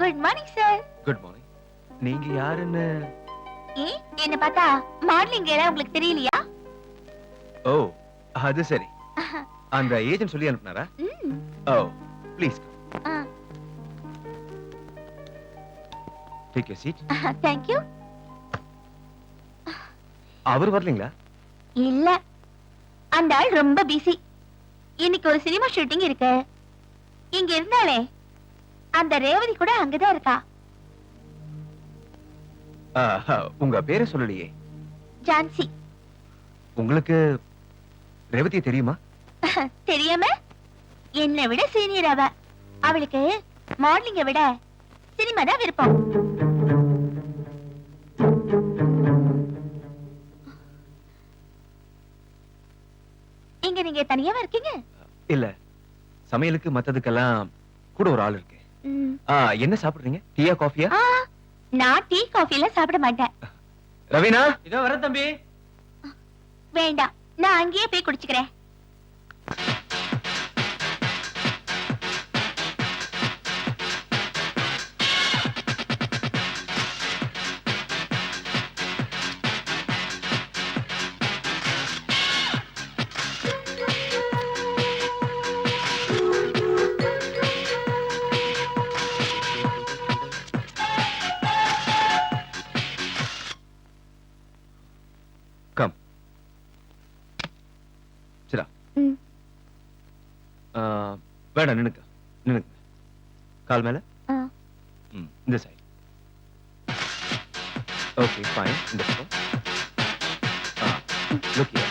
Good morning sir. Good morning. நீங்க யாருன்னு? ஏன் என்ன பார்த்தா மாடலிங் எல்லாம் உங்களுக்கு தெரியலையா? ஓ, அது சரி. அந்த ஏஜென்ட் சொல்லி அனுப்புனாரா? Oh, please take your seat. Thank you. அவர் வரலீங்களா? இல்ல, அந்த ஆள் ரொம்ப பிஸி. இன்னைக்கு ஒரு சினிமா ஷூட்டிங் இருக்கு. இங்க இருந்தாலே அந்த ரேவதி கூட அங்கதான் இருக்கா. உங்க பேரை சொல்லலையே. ஜான்சி. உங்களுக்கு ரேவதியை தெரியுமா? தெரியாம? என்னை விட சீனியர் அவ. அவளுக்கு மாடலிங்க விட சினிமா தான் விருப்பம். இங்க நீங்க தனியாவா இருக்கீங்க? இல்ல, சமையலுக்கு மத்ததுக்கெல்லாம் கூட ஒரு ஆள் இருக்கு. என்ன சாப்பிடுறீங்க? டீயா காஃபியா? நான் டீ காஃபி எல்லாம் சாப்பிட மாட்டேன். ரவீனா, இதோ வர தம்பி. வேண்டாம், நான் அங்கேயே போய் குடிச்சுக்கிறேன். கம். சிரா. வேண்டாம், நின்னுக்க. நின்னுக்க. கால் மேல. இந்த சைடு. Okay, fine. இந்த பக்கம். Look here.